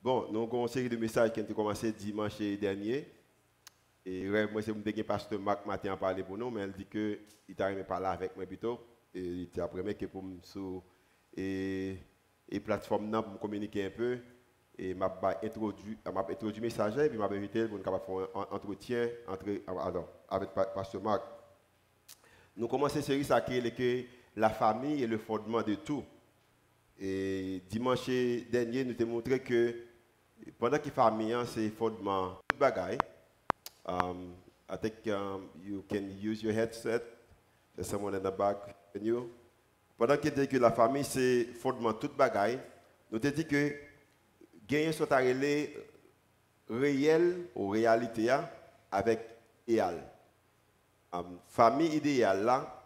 Bon, nous avons une série de messages qui ont commencé dimanche dernier. Et moi, c'est le pasteur Marc Matin a parlé pour nous, mais elle dit qu'il t'a aimé parler avec moi plutôt. Et il t'a promis que pour me sur et plateforme pour me communiquer un peu. Et m'a introduit le message et puis m'a invité pour nous faire un entretien avec pasteur Marc. Nous commençons cette série ça qui est que la famille est le fondement de tout. Et dimanche dernier, nous t'avons montré que pendant que la famille, c'est le fondement de tout bagaille. I think you can use your headset. There's someone in the back. Can you? Pendant que la famille, c'est le fondement de tout bagaille, nous t'avons dit que gagner soit réel ou réalité avec idéal. Famille idéale là,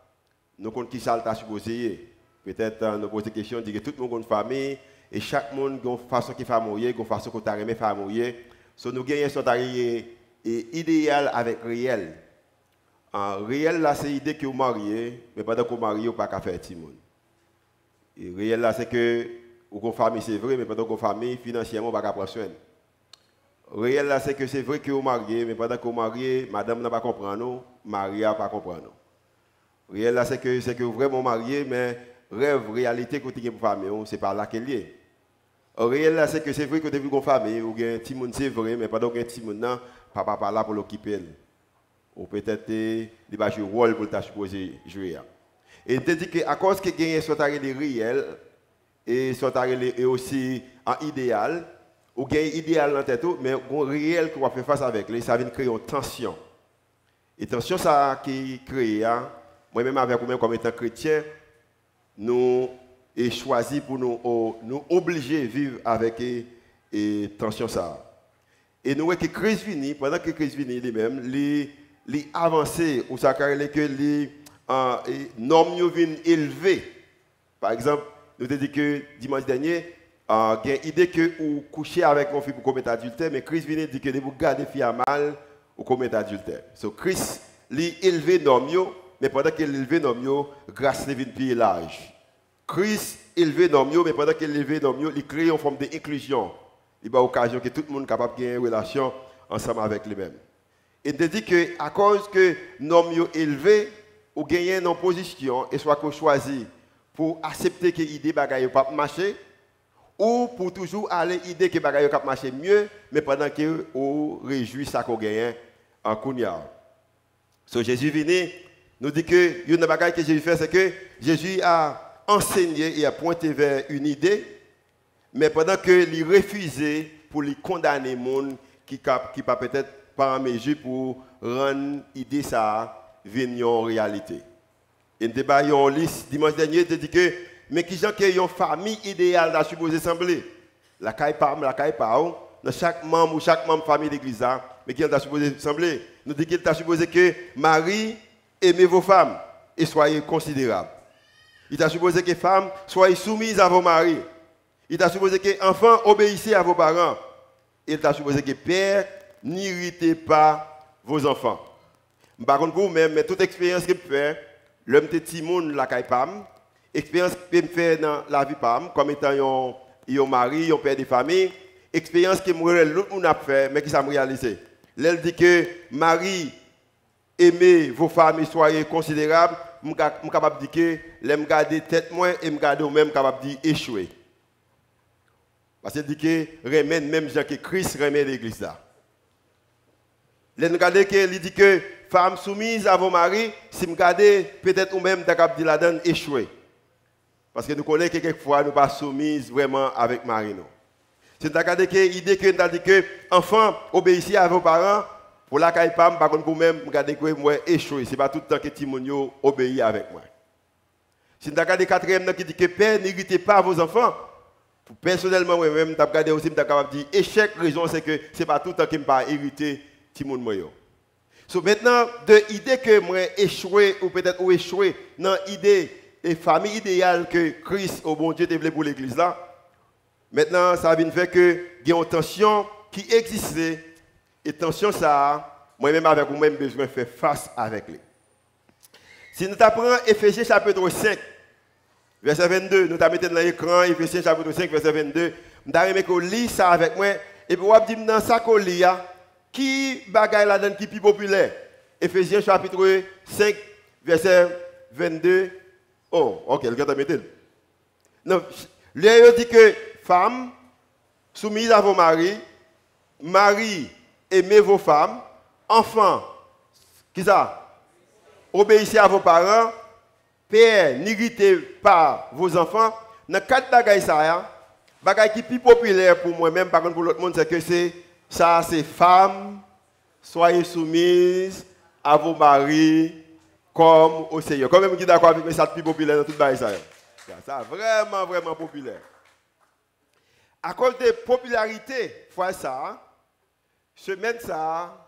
nous comptons qui ça t'a supposé. Peut-être nous poser des questions, dire que tout le monde a une famille et chaque monde a une façon qui fait mourir, une façon qu'on t'a aimé faire mourir. So nous gagnons soit idéal avec réel. Réel là c'est l'idée que vous mariez, mais pendant que vous mariez, vous ne pouvez pas faire petit monde. Et réel là c'est que vous avez une famille, c'est vrai, mais pendant que vous avez une famille, financièrement, vous ne pouvez pas prendre soin. Réel là c'est que c'est vrai que vous mariez, mais pendant que vous mariez, madame n'a pas comprendre nous, Marie n'a pas comprendre nous. Réel là c'est que vous vraiment marié, mais rêve, réalité que vous avez pour famille, c'est par là qu'elle est. Réel là c'est que c'est vrai que vous avez une famille, ou un petit monde c'est vrai, mais pendant que un petit monde papa pas là pour l'occuper. Ou peut-être il va jouer un rôle pour le supposé jouer. Et il te dit qu'à cause que gagne soit réel et soit aussi un idéal, ou gagne idéal dans tête mais un réel qu'on va faire face avec lui, ça vient créer une tension. Et tension ça qui crée, moi-même avec vous-même comme étant chrétien, nous avons choisi pour nous obliger à vivre avec et tension ça. Et nous voyons que Christ vient, pendant que Christ vient lui-même, il avance, ou ça veut dire que les normes viennent élevées. Par exemple, nous avons dit que dimanche dernier, il y a une idée que vous couchez avec une fille pour commettre adultère, mais Christ vient dire que vous gardez fille à mal pour commettre adultère. Donc Christ, il élevé normes, mais pendant qu'il élevé normes, grâce à vient plus large. Christ élevé normes, mais pendant qu'il élevé normes, il crée une forme d'inclusion. Il y a l'occasion que tout le monde est capable de gagner une relation ensemble avec lui-même. Et il dit que à cause que normes élevées, ou gagner une position, et soit qu'on choisit pour accepter que l'idée ne pas marcher, ou pour toujours aller l'idée que l'idée va marcher mieux, mais pendant que vous réjouissez ça qu'on gagne en Kounia. So Jésus venu, nous dit que une bagaille que Jésus fait, c'est que Jésus a enseigné et a pointé vers une idée, mais pendant que il refusait pour les condamner les gens qui pas peut-être pas en mesure pour rendre l'idée ça venir en réalité. Et nous débattions en liste dimanche dernier, il dit que mais qui gens qui ont une famille idéale là supposé sembler la caille pas dans chaque membre famille d'église mais qui ont supposé sembler nous dit qu'il t'a supposé que Marie aimez vos femmes et soyez considérables. Il t'a supposé que femmes soyez soumises à vos maris. Il t'a supposé que enfants obéissez à vos parents. Il t'a supposé que père n'irritez pas vos enfants. Par contre pour vous-même, mais toute expérience que je fais, l'homme de Timoun la caille pam, expérience que je fais dans la vie pam, comme étant un mari, un père de famille, expérience que l'autre monde a fait, mais qui ça me réalisé. Elle dit que Marie, aimez vos femmes et soyez considérables, je suis capable de dire que je me garde tête moins et je me garde même capable de dire échouer. Parce qu'il dit que remède même Jean que Christ remet l'église là. Il dit que femmes soumises à vos maris, si vous regardez, peut-être ou même capable de la donne échouer. Parce que nous connaissons que quelquefois nous ne sommes pas soumises vraiment avec Marie. C'est l'idée que nous avons dit que enfants obéissez à vos parents, pour la caille par contre pour même regardez que moi échouer. Ce n'est pas tout le temps que Timonio obéit avec moi. C'est le quatrième qui dit que père n'irritez pas vos enfants. Personnellement, moi-même, je regardé aussi, je capable de dire échec, raison, c'est que ce n'est pas tout le temps que je ne pas irriter Timon Moyo. So maintenant, de l'idée que moi échoué, ou peut-être ou échoué, dans l'idée et famille idéale que Christ, au bon Dieu, développé pour l'église là, maintenant, ça vient faire que il y a une tension qui existait, et tension ça, moi-même avec vous-même, besoin de faire face avec lui. Si nous apprenons Éphésiens chapitre 5, verset 22, nous t'avons mis dans l'écran, Éphésiens chapitre 5, verset 22. m'ta que lis ça avec moi et puis on dit dans ça qu'on lit qui bagaille là-dedans qui plus populaire. Éphésiens chapitre 5 verset 22. Oh, OK, le gars t'a mettre. Non, là il dit que femmes soumises à vos maris, mari aimez vos femmes, enfants qui ça obéissez à vos parents, père n'irritez pas vos enfants. Dans quatre bagailles ça bagaille qui plus populaire pour moi-même par contre pour l'autre monde c'est que c'est femmes soyez soumises à vos maris comme au Seigneur. Quand même qui d'accord avec ça plus populaire dans toute bagaille ça. Ça vraiment populaire. À cause de popularité, fois ça semaine ça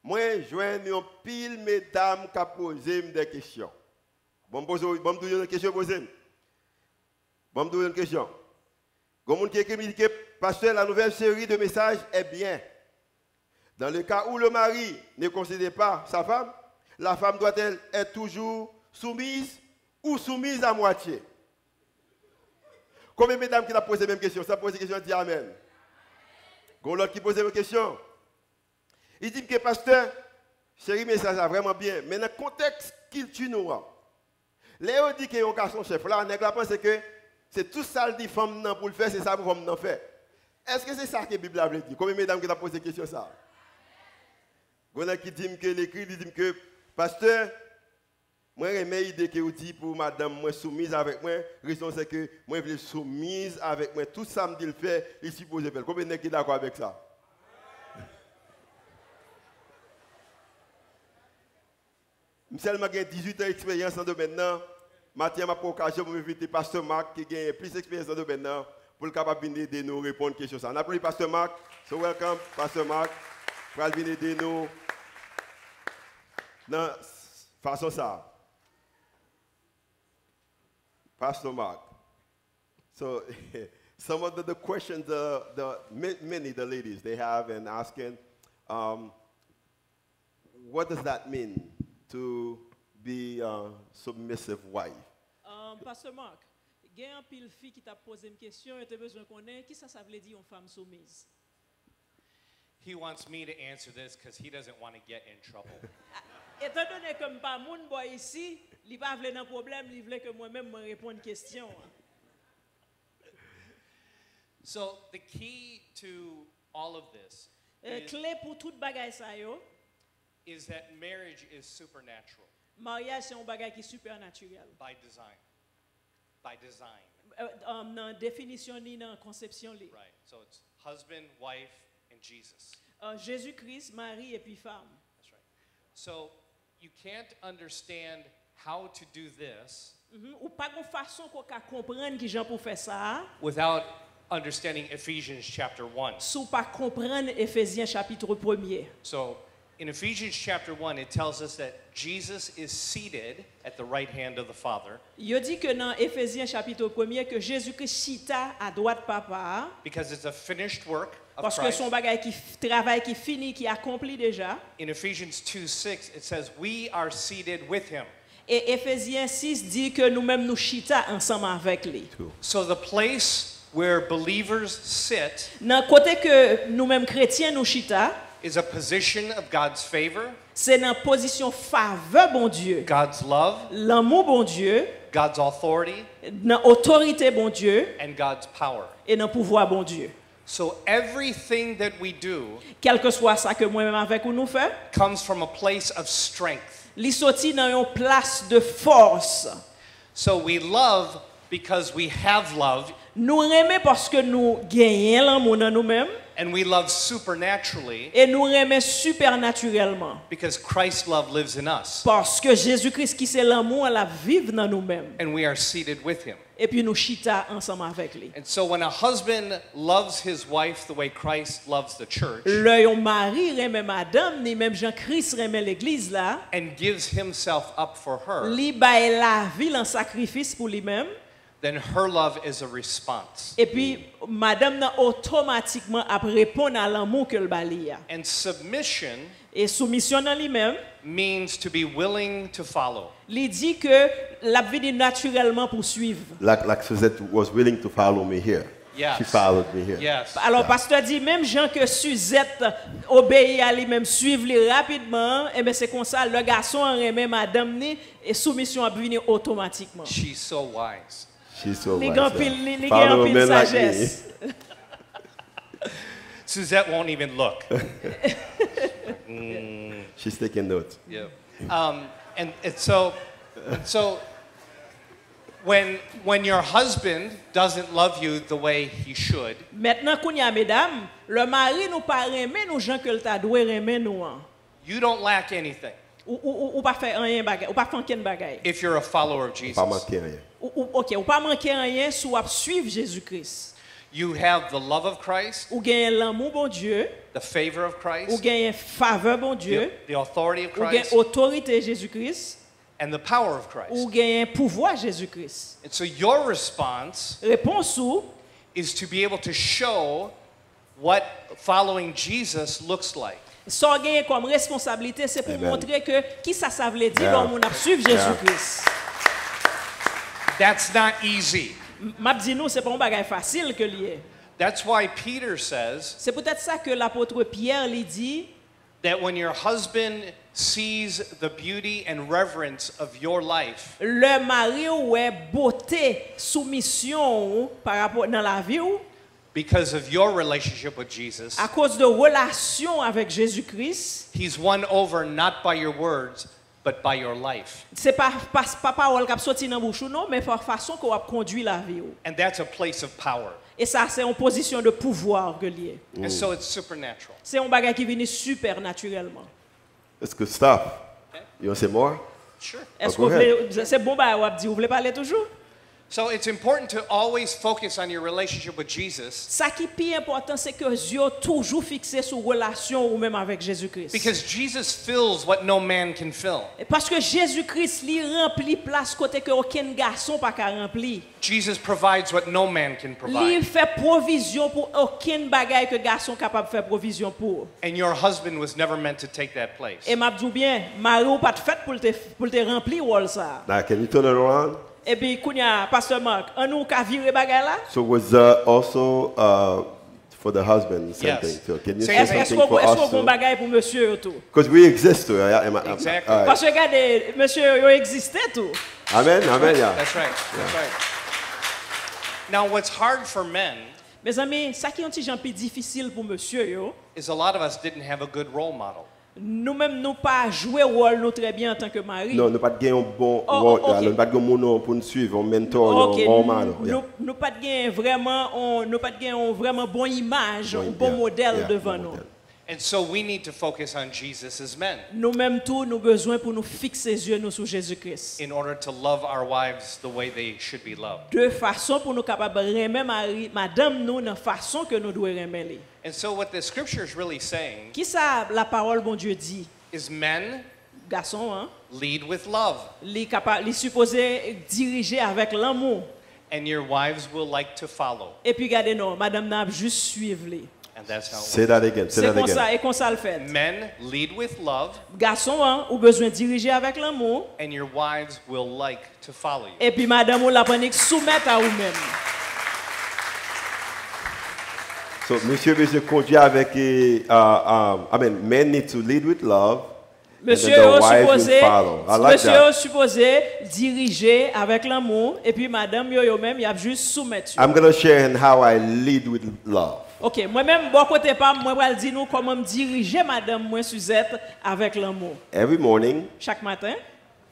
moi joins une pile mesdames qui posé des questions. Bon me donner une question poser. Bon me donner une question. Comme qui écrit que pasteur la nouvelle série de messages est bien. Dans le cas où le mari ne considère pas sa femme, la femme doit-elle être toujours soumise ou soumise à moitié? Combien de mesdames qui ont posé la même question? Ça pose la question, dit Amen. Quand l'autre qui pose la même question, il dit que pasteur, chérie, mais ça va vraiment bien. Mais dans le contexte qu'il tue nous, Léo dit qu'il y a un garçon chef. Là, on a pensé que c'est tout ça que les femmes pour le faire, c'est ça que les femmes faire. Est-ce que c'est ça que la Bible a dit? Combien de mesdames qui ont posé la question ça? Il y a qui dit que l'écrit dit que pasteur, moi j'aime l'idée que vous dites pour madame moi soumise avec moi, la raison c'est que moi je veux soumise avec moi, tout ça me dit le faire, il suppose faire. Combien de gens sont d'accord avec ça? Je seulement j'ai 18 ans d'expérience dans le domaine maintenant. Mathieu m'a pour occasion pour inviter pasteur Marc qui a plus d'expérience dans le domaine maintenant pour le capable de nous répondre à question ça. On applaudit pasteur Marc. So welcome pasteur Marc. Pour venir aider nous dans façon ça. Pastor Mark. So some of the questions many the ladies they have and asking what does that mean to be a submissive wife? Pasteur Mark, il y a un pile fille qui t'a posé une question et tu as besoin de connaître qui ça veut dire une femme soumise. He wants me to answer this because he doesn't want to get in trouble. Étant donné que je ne suis pas mon boy ici, il ne veut pas de problème, il veut que moi-même me réponde à une question. So the key to all of this Clé pour toute bagaille ça yo, is that marriage is supernatural mariage c'est un bagage qui est supernaturel. by design. By design. Dans définition ni dans conception li. Right. So it's husband, wife, and Jesus. Jésus-Christ, Marie et puis femme. That's right. So you can't understand how to do this Ou pas de façon qu'on peut comprendre qui gens pour faire ça without understanding Ephesians chapter 1. sans pas comprendre Éphésiens chapitre 1er. So in Ephesians chapter 1, it tells us that Jesus is seated at the right hand of the Father. Il dit que dans Éphésiens chapitre 1er que Jésus-Christ chita à droite papa Because it's a finished work of parce que Christ. son bagage qui travail qui fini qui accompli déjà. In Ephesians 2:6, it says, we are seated with him. Et Éphésiens 6 dit que nous-mêmes nous chita ensemble avec lui. So the place where believers sit Dans côté que nous-mêmes chrétiens nous chita, is a position of God's favor, c'est dans position faveur bon Dieu, God's love, l'amour bon Dieu, God's authority, dans autorité bon Dieu and God's power. et dans pouvoir bon Dieu. So everything that we do Quel que soit ça que moi-même avec ou nous fait, comes from a place of strength. li sorti dans une place de force. So we love because we have love, Nous aimons parce que nous gagnons l'amour dans nous-mêmes and we love supernaturally et nous aimons supernaturellement because Christ's love lives in us, parce que Jésus-Christ qui c'est l'amour la vive dans nous-mêmes and we are seated with him. et puis nous chita ensemble avec lui. And so when a husband loves his wife the way Christ loves the church Le mari aime madame ni même Jean-Christ aime l'église là, and gives himself up for her, li bail la vie en sacrifice pour lui-même then her love is a response. et puis madame n'a automatiquement à répondre à l'amour que le bali a. And submission Et soumission dans lui-même, means to be willing to follow. il dit que la vie naturellement poursuivre. Like Suzette was willing to follow me here. Yes. She followed me here. Yes. Alors, pasteur dit, même Jean que Suzette obéit à lui-même, suivre lui rapidement, et bien c'est comme ça, le garçon remet madame ni, et soumission a venir automatiquement. She's so wise. She's so Les wise. grands yeah. pile, les Follow grands a pile man like sagesse. me. Suzette won't even look. She's taking notes. Yeah. And so when your husband doesn't love you the way he should, Maintenant, kounya mesdames, le mari nous pas remet nous gens que le t'a doué remet nous. Hein. you don't lack anything Ou pas faire rien bagay, ou pas faire aucun bagay. if you're a follower of Jesus. Pas manquer rien. OK, ou pas manquer rien sous à suivre Jésus-Christ. You have the love of Christ, Ou gagne l'amour bon Dieu, the favor of ou Christ, gagne faveur bon Dieu, the authority of ou gagne Christ, autorité Jésus-Christ, and the power of ou Christ. gagne pouvoir Jésus-Christ. And so your response Réponse ou is to be able to show what following Jesus looks like. sans gagner comme responsabilité, c'est pour Amen. montrer que qui ça veut dire Yeah. quand on a suivre Yeah. Jésus-Christ. That's not easy. M'a dit nous c'est pas un bagage facile que lié. That's why Peter says C'est peut-être ça que l'apôtre Pierre lui dit that when your husband sees the beauty and reverence of your life, le mari ou est beauté, soumission ou, par rapport dans la vie ou, because of your relationship with Jesus, à cause de relation avec Jésus-Christ, he's won over not by your words, but by your life. c'est pas parole qui a sorti dans bouche ou non, mais par façon qu'on a conduit la vie ou. And that's a place of power. Et ça c'est une position de pouvoir que lié. And so it's supernatural. C'est un bagage qui vient supernaturellement. That's good stuff. You want to say more? Sure. Est-ce que go vous voulez, c'est bon bah ou dit vous voulez parler toujours? So it's important to always focus on your relationship with Jesus, Ça qui est plus important c'est que Dieu toujours fixé sur relation ou même avec Jésus-Christ. because Jesus fills what no man can fill. Parce que Jésus-Christ lui remplit place côté que aucun garçon pas qu'à remplir. Jesus provides what no man can Lui provide. fait provision pour aucun bagaille que garçon capable de faire provision pour. And your husband was never meant to take that place. Et m'a dit bien, mari ou pas de fait pour te remplir rôle ça. Now, can you turn it around? Et puis kounya pasteur Marc, on nous ka virer bagaille là? So was also for the husband, same Yes. thing. So can you Same say thing. Est-ce something for qu'on us bon too? bagaille pour monsieur tout? Because we exist too. Exactly. all right. Parce que regardez, monsieur yo existait tout. Amen, amen, yeah. That's right. That's right. Now, what's hard for men Mes amis, ça qui est un petit peu plus difficile pour monsieur yo, is a lot of us didn't have a good role model. nous-mêmes nous pas jouer rôle nous très bien en tant que mari. Non, nous pas de gagner un bon Oh, rôle, ok. nous pas de gagner un pour nous suivre, un mentor, OK, un role model. Yeah. nous pas de gain vraiment nous pas de gain une vraiment bonne image, un bon Yeah, modèle yeah, devant bon nous. modèle. And so we need to focus on Jesus as men Nous-mêmes tout nous besoin pour nous fixer les yeux nous sur Jésus-Christ. in order to love our wives the way they should be loved. De façon pour nous capable aimer mari, madame nous dans façon que nous devons aimer lui. And so what the scripture is really saying Qui ça la parole bon Dieu dit? is men Garçon hein, lead with love, il supposé diriger avec l'amour. and your wives will like to follow. Et puis regardez non, madame n'a juste suivre lui. And that's how it Say works. that again. Say C'est that comme again. ça et comme ça le fait. Men lead with love, Garçon hein, ou besoin diriger avec l'amour. and your wives will like to follow you. Et puis madame ou la panique soumettre à vous-même. So, monsieur conduit avec, men need to lead with love. Monsieur and then the est wife will supposé, follow. I like monsieur that. est supposé diriger avec l'amour et puis madame yo même il a juste soumettre. I'm going to share in how I lead with love. OK, moi-même bon côté pas moi va dire nous comment me diriger madame moi Suzette avec l'amour. Every morning, Chaque matin,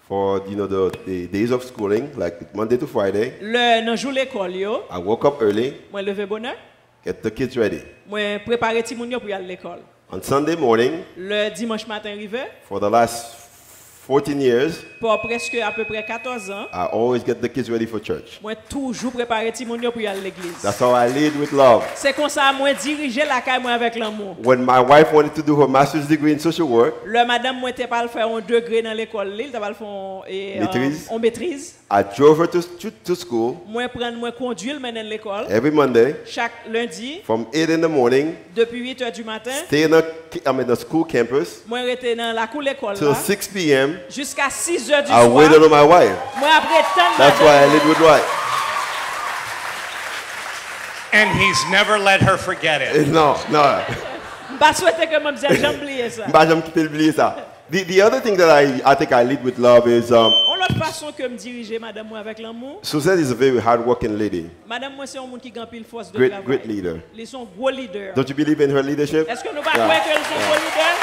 for the days of schooling, like Monday to Friday, le dans jour l'école yo, I woke up early, moi lever bonheur, get the kids ready. moi préparer ti moun yo pour aller à l'école. On Sunday morning, Le dimanche matin arrivé, for the last 14 years, pour presque à peu près 14 ans, I always get the kids ready for church. moi toujours préparer ti moun yo pour aller à l'église. That's how I lead with love. C'est comme ça moi diriger la caille moi avec l'amour. When my wife wanted to do her master's degree in social work, Le madame moi était pas le faire un degré dans l'école, il t'a pas le faire Maîtrise. on maîtrise. I drove her to school Moi prendre moi conduire mener l'école every Monday chaque lundi from 8 in the morning, depuis 8h du matin. stay in the school campus Moi rester dans la cour l'école till là 6 p.m. jusqu'à 6h du I soir. waited on my wife. Moi après tant That's why I lead with And he's never let her forget it. Non, non. Pas souhaiter que moi j'aime oublier ça. Bah, j'aime quitter oublier ça. The other thing that I think I lead with love is On l'autre façon que me diriger madame moi avec l'amour. Suzette is a very hard-working lady. Madame moi c'est un monde qui grand pile force de Great, travail. great leader. Ils sont gros leaders. Don't you believe in her leadership? Est-ce que nous pas Yeah. croire qu'elles sont gros leaders?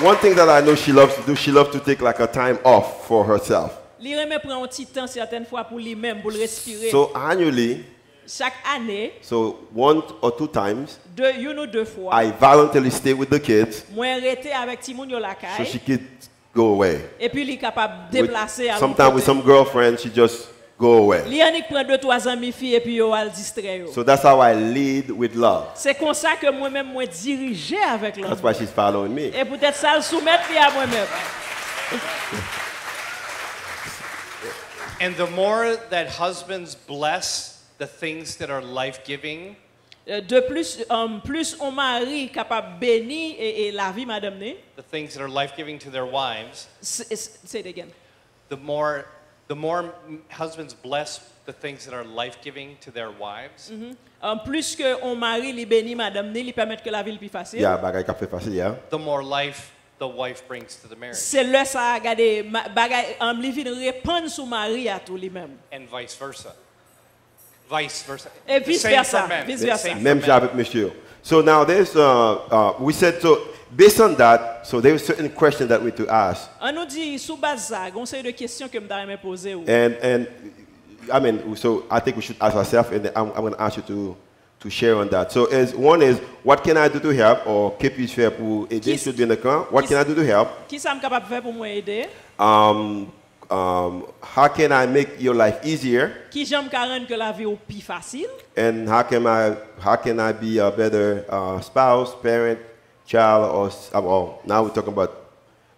One thing that I know she loves to do, she loves to take like a time off for herself. Li remet prend un petit temps certaines fois pour lui-même pour le respirer. So annually, Chaque année, so 1 or 2 times, une ou deux fois, I voluntarily stay with the kids moi arrêter avec Timoun yo la so caille she could go away. et puis il est capable de déplacer à Sometimes with some girlfriend, she just go away. Li anik prend 2-3 amis filles et puis yo al distraire yo. So that's how I lead with love. C'est comme ça que moi-même moi diriger avec That's l'amour. why she's following me. Et peut-être ça le soumettre li à moi-même. And the more that husbands bless the things that are life-giving, De plus, plus on mari capable bénir et la vie madame né. the things that are life-giving to their wives, Say it again. the more husbands bless the things that are life-giving to their wives, Plus que on mari li bénit madame né, li permettre que la vie le plus facile. Yeah, bagay ka fe facile, yeah. the more life the wife brings to the marriage, C'est là ça regarder bagay li vinn répondre sur mari à tout lui-même. and vice versa. Vice versa. Et The vice same versa, for men. vice The versa. same for Même men. job avec monsieur. So now there's, we said, so based on that, so there's certain questions that we to ask. On nous dit sous base ça, on série de questions que m'ta aimé poser ou. And I mean, so I think we should ask ourselves, and I'm going to ask you to share on that. So one is, what can I do to help, or keep you fair pour aider Qui- ceux bien d'accord? What can I do to help? Qui ça me capable faire pour moi aider? How can I make your life easier? Qui j'aime rendre que la vie au plus facile? And how can I be a better spouse, parent, child, or well, now we're talking about,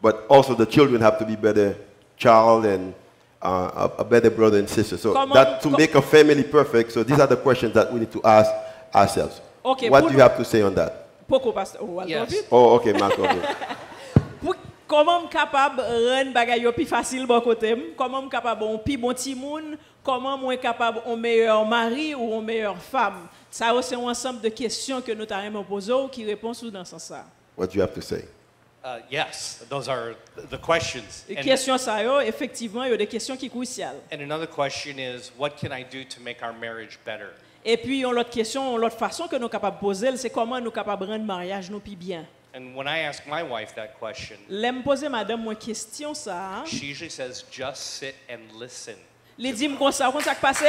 but also the children have to be better child and a better brother and sister. So Comment- that to make a family perfect. So these are the questions that we need to ask ourselves. Okay, What pour- do you have to say on that? Pourquoi pasteur? Oh, Yes. vite. Oh, okay, Marco. Comment capable rendre bagay yo plus facile bon côté? Comment capable un plus bon petit monde? Comment moi capable un meilleur mari ou une meilleure femme? Ça c'est un ensemble de questions que nous t'avons posées qui répondent sous dans ce sens ça. What do you have to say? Yes, those are the questions. Les questions ça yo effectivement il y a des questions qui cruciales. And another question is, what can I do to make our marriage better? Et puis l'autre question, l'autre façon que nous capable poser, c'est comment nous capable rendre mariage nous plus bien. And when I ask my wife that question, L'aime poser madame moi question ça. she usually says, just sit and listen. Les dit comme ça passe,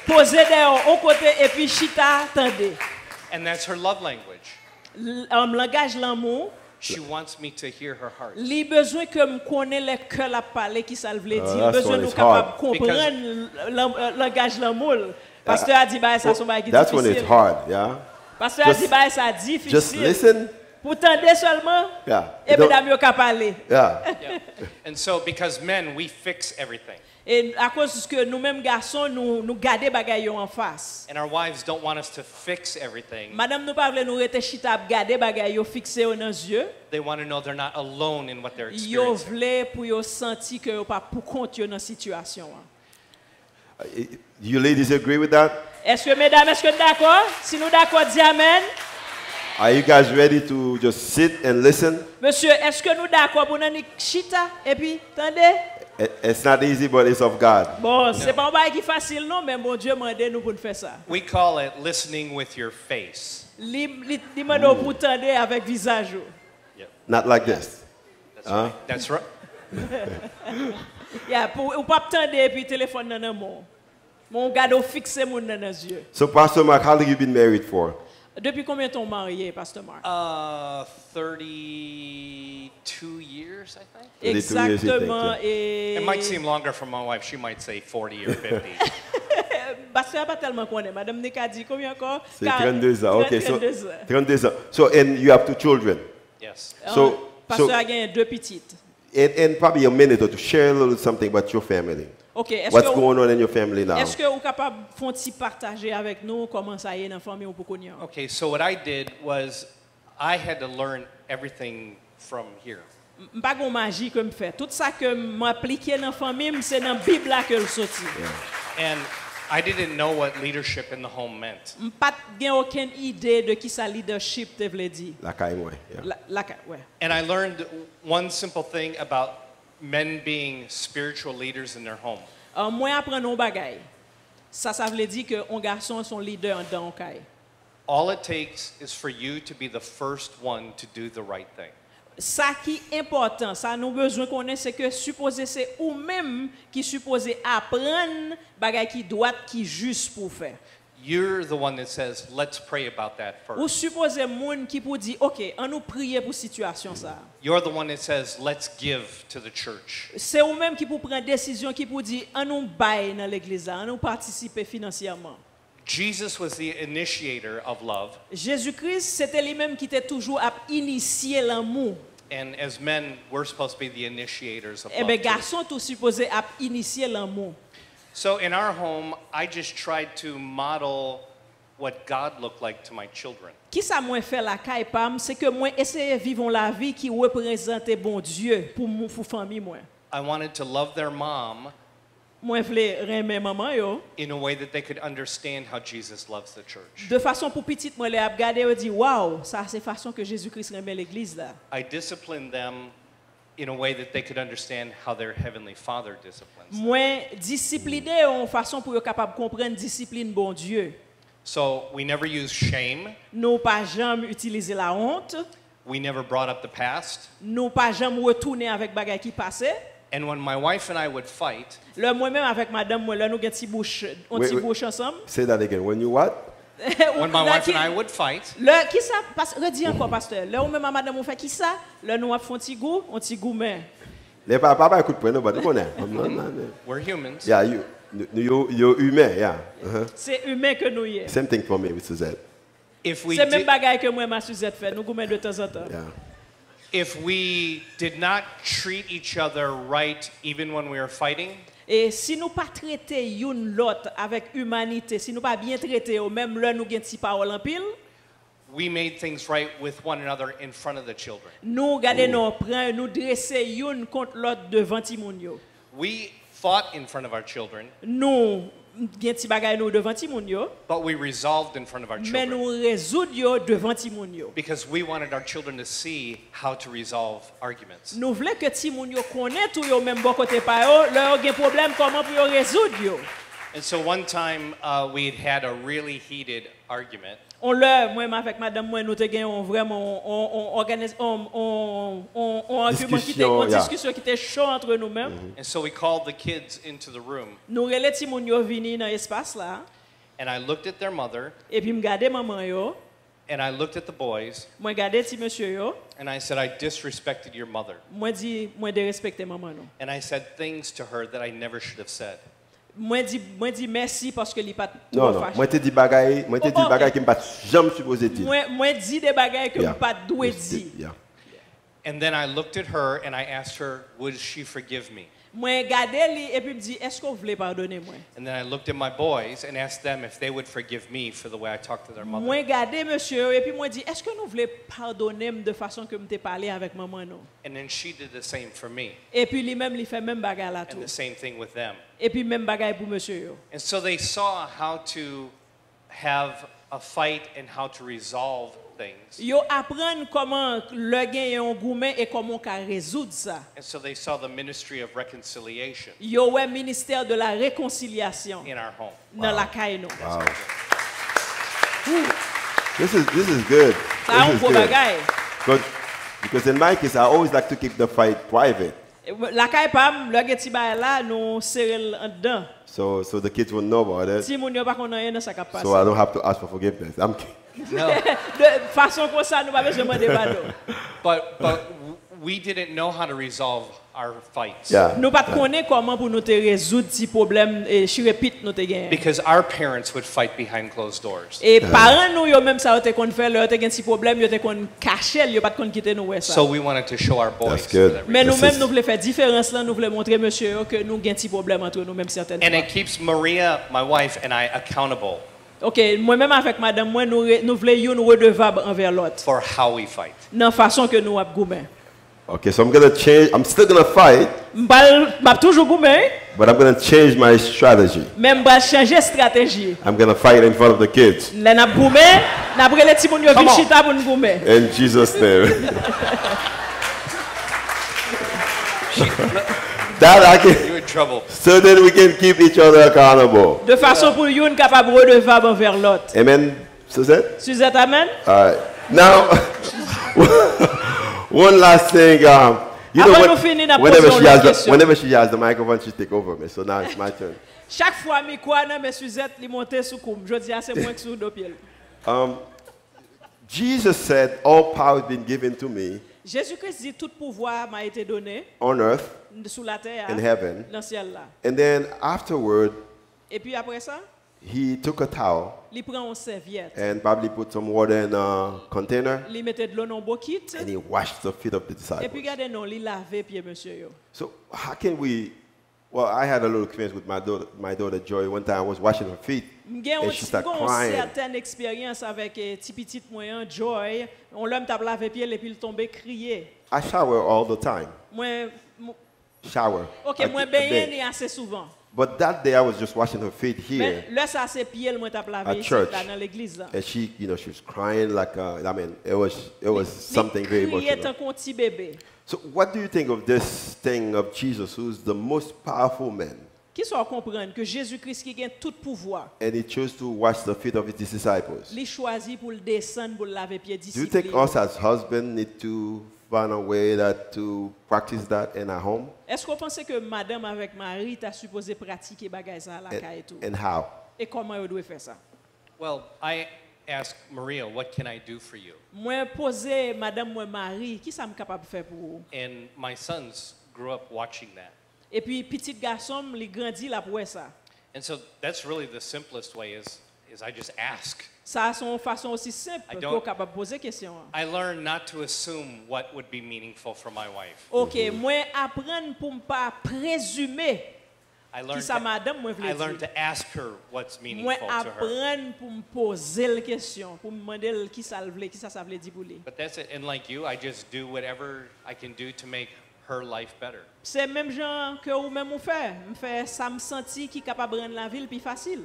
poser dehors au côté et puis chita attendez. And that's her love language. Langage l'amour, She wants me to hear her heart. li besoin que me connaît le cœur la parler qui ça veut dire, that's besoin when nous it's capable hard. comprendre langage l'amour. Pasteur a dit bah ça son bail That's when it's difficile. hard, yeah. Pasteur a Just- dit bah ça Just difficile. listen. Pour tendre seulement. Yeah. Et Don't- mesdames yo ka parler. Yeah. Yeah. And so, because men, we fix everything. Et à cause que nous-mêmes garçons nous garder bagay yo en face. And our wives don't want us to fix everything. Madame nous pas vle nous rete chita garder bagay yo fixé yo dans yeux. They want to know they're not alone in what they're Yo experiencing. vle pour yo senti que yo pas pour compte yo dans situation. You ladies agree with that? Est-ce que mesdames, est-ce que nous d'accord? Si nous d'accord, dis amen. Are you guys ready to just sit and listen? Monsieur, est-ce que nous d'accord pour nous chita et puis attendez? It's not easy, but it's of God. Bon, c'est pas un bail qui facile non, mais bon Dieu m'a nous pour nous faire ça. We call it listening with your face. Li m'a pour tendre avec visage. Yo. Not like this. That's right. Yeah, pour ou pas tendre et puis téléphone dans mon. Mon garde fixé mon dans les yeux. So, Pastor Mark, how long you been married for? Depuis combien de temps marié, Pasteur Marc? 32 years, I think. 32 years, you think, Exactement. yeah. Et It might seem longer from my wife. She might say 40 or 50. Pasteur pas tellement connaît. Madame Nika dit combien encore? C'est 32 ans. Okay, so 32 ans. 32 ans. So, and you have 2 children. Yes. Pasteur a gagné 2 petites. And probably a minute or to share a little something about your family. OK, est-ce What's que going on in your family now? est-ce que vous capable font partager avec nous comment ça y est dans famille ou pour connaître? Okay, so what I did was I had to learn everything from here. Pas gon magie que me fait. Tout ça que m'appliquer dans famille, c'est dans Bible là que le sorti. And I didn't know what leadership in the home meant. Pas gen aucune idée de qui ça leadership te vle di. La caille, moi. Yeah. Ouais. And I learned one simple thing about men being spiritual leaders in their home. Moi apprendre un bagay. Ça veut dire que un garçon son leader dans un kay. All it takes is for you to be the first one to do the right thing. Ça qui est important, ça nous besoin connaître c'est que supposé c'est ou même qui supposé apprendre bagay qui droit qui juste pour faire. You're the one that says, let's pray about that Ou first. supposé moun qui pour dire OK, on nous prier pour situation ça. You're the one that says, let's give to the church. C'est ou même qui pour prendre décision qui pour dire on nous bail dans l'église là, on nous participer financièrement. Jesus was the initiator of love. Jésus-Christ, c'était lui-même qui était toujours à initier l'amour. And as men, we're supposed to be the initiators of Eh bien, love. too. garçon, tout supposé à initier l'amour. So in our home, I just tried to model what God looked like to my children. Qui ça moi fait la caille pam, c'est que moi essayer vivre la vie qui représente bon Dieu pour famille moi. I wanted to love their mom Moi voulais aimer maman yo in a way that they could understand how Jesus loves the church. de façon pour petite moi les a regarder et dit waouh, ça c'est façon que Jésus-Christ aime l'église là. I disciplined them in a way that they could understand how their heavenly Father disciplines them. Moi discipliner en façon pour être capable comprendre discipline bon Dieu. So we never use shame. Nous pas jamais utiliser la honte, We never brought up the past. nous pas jamais retourner avec bagay qui passait. And when my wife and I would fight, Le moi-même avec madame moi là nous gen ti bouche, on Oui, ti oui. bouche ensemble. Say that again. When you what? when my Là, wife qui- and I would fight, Le qui ça passe redis encore pasteur. Le ou même à madame on fait qui ça? Le nous a font ti goût, on ti goût mais. Les papas écoute point, non, tu connais. Non, non. we're humans. Yeah, you're humain, yeah. C'est humain que nous y est. Same thing for me with Suzette. If we C'est même did, bagaille que moi et ma Suzette fait, nous goûter de temps en temps. Yeah. if we did not treat each other right even when we were fighting, Et si nous pas traiter une l'autre avec humanité, si nous pas bien traiter au même là nous gen ti parole en pile, we made things right with one another in front of the children. nous garder nous prend nous dresser une contre l'autre devant ti moun yo. We fought in front of our children, Nous gen ti bagay nous devant ti moun yo, but we resolved in front of our mais children nous résoudre yo devant ti moun yo. because we wanted our children to see how to resolve arguments. Nous voulons que ti moun yo connaît tout yo même bon côté pa yo, leur gen problème comment pour yo résoudre yo. And so one time we had a really heated argument, On leur moi avec madame moi nous te gagnons vraiment on organise on argument qui était Discussion, une yeah. discussion qui était chaud entre nous-mêmes. and so we called the kids into the room, Nous relè ti moun yo vini dans espace là and I looked at their mother, et puis me garder maman yo, and I looked at the boys, moi garder ti monsieur yo, and I said, I disrespected your mother. moi dit moi de respecter maman non. And I said things to her that I never should have said. Moi dit merci parce que li pas Non, trop non. fâché. Moi, te dis bagaille, moi, te dis Oh, bagaille ok. qui me pas jamais supposé dire. Moi dit des bagages que Yeah. me pas doué dire. Yeah. And then I looked at her and I asked her, would she forgive me? Moi garder li et puis me dit est-ce que vous voulez pardonner moi? And then I looked at my boys and asked them if they would forgive me for the way I talked to their mother. Moi garder monsieur et puis moi dit est-ce que nous voulez pardonner de façon que me t'ai parlé avec maman non? And then she did the same for me, Et puis lui-même il fait même bagarre là and tout. the same thing with them. Et puis même bagaille pour monsieur yo. And so they saw how to have a fight and how to resolve things. Yo apprendre comment le gagner un gourmet et comment ka résoudre ça. And so they saw the ministry of reconciliation Yo ouais ministère de la réconciliation in our home. dans la caille nous. Wow. This is good. Ça This on is pour good. bagaille. Because in my case, I always like to keep the fight private, La caille pam le geti ba là nous serrer en dedans. so the kids will know about it. Si moun yo pas connait rien dans ça qui passe. So I don't have to ask for forgiveness. I'm kidding. No, De façon comme ça nous pas besoin demander pardon. but we didn't know how to resolve our fights. Yeah. Nous pas connait comment pour nous te résoudre si problème et je répète nous te gagne. Because our parents would fight behind closed doors. Et parents nous yo même ça te kon faire leur te gagne si problème yo te kon cacher yo pas kon quitter nous ouais ça. So we wanted to show our boys That's good. that Mais This nous-mêmes is- nous voulons faire différence là, nous voulons montrer monsieur yo que nous gagne petit problème entre nous même certaines And fois. it keeps Maria, my wife, and I accountable OK, moi-même avec madame moi nous voulons nous redevable envers l'autre. for how we fight. Dans façon que nous a goumé. Okay, so I'm going to change. I'm still going to fight, M'a toujours goumé, but I'm going to change my strategy. même m'a changer stratégie. I'm going to fight in front of the kids. Là n'a goumé, n'a brûlé les petits moun yo vin chita pour nous goumer. In Jesus' name. That I can, You're in trouble. so that we can keep each other accountable. De façon pour yon capable redevable envers l'autre. Amen, Suzette? Suzette, amen. All right. Now, one last thing. You know, Avant nous finir, n'a whenever posons she la has question. whenever she has the microphone, she take over me. So now it's my turn. Chaque fois mi quoi nan mais Suzette li monter sous koum. Je dis c'est moins que sous deux pieds. Jesus said, "All power has been given to me Jésus-Christ dit tout pouvoir m'a été donné on earth sous la terre, in heaven." dans le ciel là. And then afterward, Et puis après ça, he took a towel il prend une serviette. and probably put some water in a container, Il mettait de l'eau dans bucket. and he washed the feet of the Et disciples. puis regardez non, il laver pied monsieur yo. So how can we? Well, I had a little experience with my daughter Joy. One time I was washing her feet, M'gen and she started crying. certaine expérience avec ti petite moyen Joy. On l'homme t'a lavé pied et puis il tombé crier. I shower all the time. Moi Shower. OK, I moi a baigner day. ni assez souvent. But that day I was just washing her feet Mais here, là ça c'est pied moi t'a lavé At ici church. là dans l'église là. and she, she was crying like I mean, it was something very criait emotional. tant qu'on petit bébé. So, what do you think of this thing of Jesus, who's the most powerful man, Qui soit comprendre que Jésus-Christ qui a tout pouvoir, and he chose to wash the feet of his disciples? il choisit pour le descendre pour laver pied Do you think disciples. us as husbands need to find a way to practice that in our home? Est-ce qu'on pense que madame avec mari t'a supposé pratiquer bagay ça la caille et tout? And how? Et comment on doit faire ça? Well, I asked Maria, what can I do for you? Moi poser madame moi mari, qui ça me capable faire pour vous? And my sons grew up watching that. Et puis petit garçon, il grandit là pour ça. And so that's really the simplest way is I just ask. Ça c'est une façon aussi simple I pour don't- capable poser question. I learned not to assume what would be meaningful for my wife. OK, moi apprendre pour pas présumer I qui learned ça to, madame moi I veut learned dire. to ask her what's Moi meaningful to her. apprendre pour me poser la question, pour me demander qui ça veut, qui ça veut dire pour lui. But that's it. And like you, I just do whatever I can do to make her life better. C'est même genre que ou même on fait ça me sentit qui capable de rendre la ville plus facile.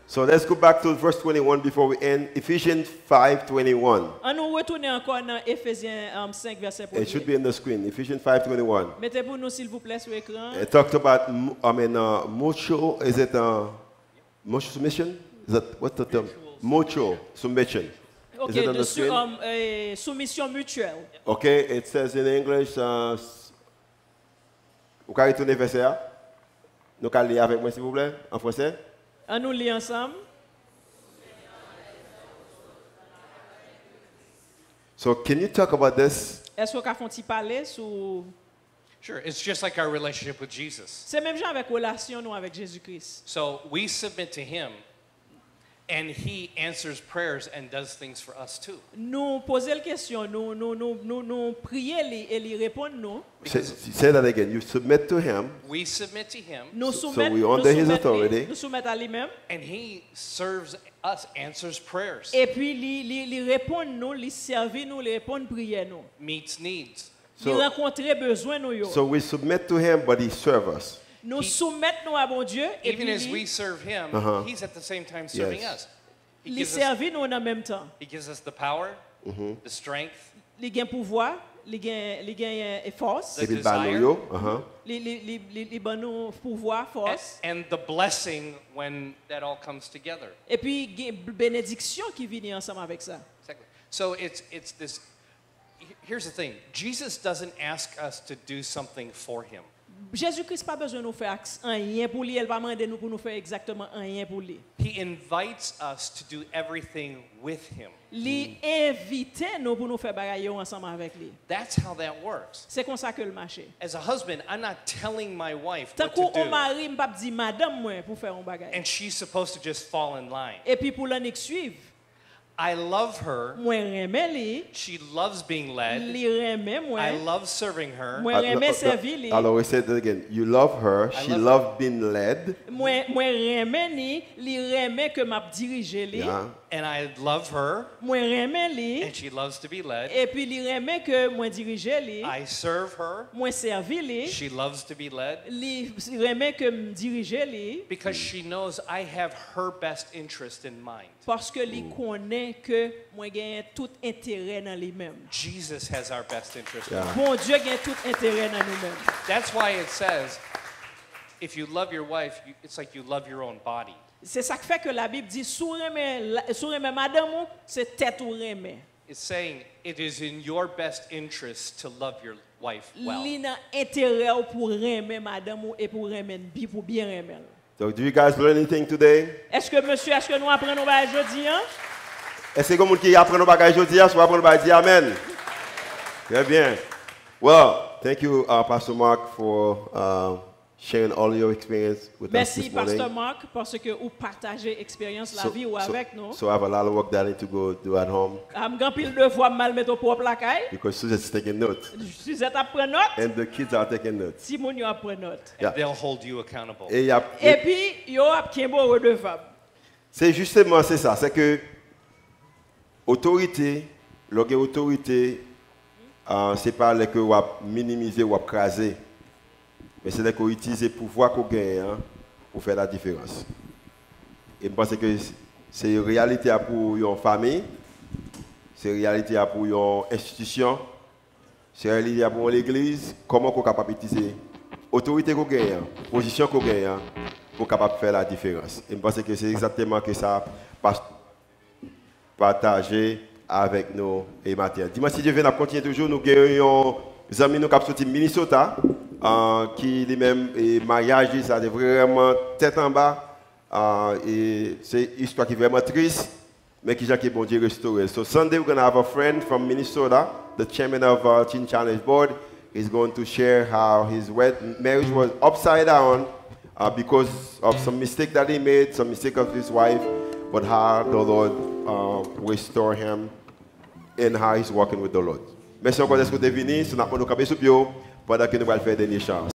So let's go back to verse 21 before we end. Ephesians 5:21. On nous retourner encore dans Éphésiens 5 verset It should 1. be in the screen. Ephesians 5:21. Mettez pour nous s'il vous plaît sur l'écran. It talked about, mutual. Is it mutual submission? Is that what's the term? Mutual submission. OK, Is it on de the screen? soumission mutuelle. Okay, it says in English. Vous pouvez retourner verset A? Nous allons lire avec moi s'il vous plaît en français. On nous lit ensemble. So can you talk about this? Est-ce qu'on peut parler sur Sure, it's just like our relationship with Jesus. c'est même genre avec relation nous avec Jésus-Christ. So we submit to him, and he answers prayers and does things for us too. Nous poser la question, nous prier et lui répondre nous. Say that again. You submit to him, We submit to him, Nous So soumettre, we under his authority. nous soumettre à lui-même. and he serves us, answers prayers, Et puis, il répond nous, il servir nous, il répond prière nous. meets needs. Il So- rencontrer besoin nous yo. so we submit to him, but he serves us. Nous soumettre nous à bon Dieu et Even puis as we serve him, Uh-huh. he's at the same time serving Yes. us. He il gives us, servir nous en même temps. he gives us the power, the strength, Il gagne pouvoir, il gagne force, The If it desire. you, il ban nous pouvoir, force. and the blessing when that all comes together. Et puis il gagne bénédiction qui vient ensemble avec ça. Exactly. So it's this. Here's the thing: Jesus doesn't ask us to do something for him. Jésus-Christ pas besoin de nous faire rien pour lui, elle va demander nous pour nous faire exactement rien pour lui. He invites us to do everything with him. Il invite nous pour nous faire bagaille ensemble avec lui. That's how that works. C'est comme ça que le marché. As a husband, I'm not telling my wife Tant what qu'on to do, mari m'pa dit madame moi pour faire un bagaille. and she's supposed to just fall in line. Et puis pour l'année suivre, I love her. moi remets lui, She loves being led. li remets moi, I love serving her. moi remets servir lui. I'll always say that again. You love her. I She love her. loved being led. Moi remets ni, li remets que m'a diriger lui. Yeah. And I love her, Moi remè li, and she loves to be led. et puis li remè que moi dirige li, I serve her, moi servi li, she loves to be led. li remè que me dirige li, Because she knows I have her best interest in mind. parce que li connaît que moi gagne tout intérêt dans lui-même. Jesus has our best interest in Yeah. mind. Bon Dieu gagne tout intérêt dans nous-mêmes. That's why it says, if you love your wife, it's like you love your own body. C'est ça qui fait que la Bible dit sous remè madame ou, c'est tête ou remè. It's saying it is in your best interest to love your wife well. Li nan intérêt ou pour remè madame ou et pour remè bi pour bien remè. So, do you guys learn anything today? Est-ce que monsieur, est-ce que nous apprenons ba jodi hein? Est-ce que quelqu'un qui apprend nos bagages aujourd'hui, soit apprendre à dire Amen? Très bien. Well, thank you, Pastor Mark, for sharing all your experience with us Merci this morning. Pasteur Marc parce que vous partagez expérience la vie ou avec nous. So I have a lot of work that I need to go do at home Am grand pile de fois mal mettre au propre la caille. because Susan's taking notes Suzette a pris note, and the kids are taking notes. Simon yo a pris note. And Yeah. they'll hold you accountable. Et il y a- Et puis yo a kiembo redevable. c'est justement c'est ça, c'est que autorité, l'autorité, c'est pas les que vous minimiser ou craser, mais c'est les qu'on utilise le pouvoir qu'on gagne hein, pour faire la différence. Et je pense que c'est une réalité pour une famille, c'est une réalité pour une institution, c'est une réalité pour l'église, comment on est capable d'utiliser l'autorité qu'on gagne, la position qu'on gagne pour capable faire la différence. Et je pense que c'est exactement que ça partager avec nous et matin. Dimanche, si Dieu veut, nous continuons toujours. Nous avons des amis qui sont sortis de Minnesota, qui lui-même, et mariage, ça est vraiment tête en bas. Et c'est une histoire qui est vraiment triste, mais qui est bon Dieu restauré. So Sunday, we're going to have a friend from Minnesota, the chairman of Teen Challenge Board, is going to share how his marriage was upside down because of some mistake that he made, some mistake of his wife, but how the Lord restore him and how he's walking with the Lord. Merci encore d'être venu. Nous avons nous pendant que nous allons faire des chants.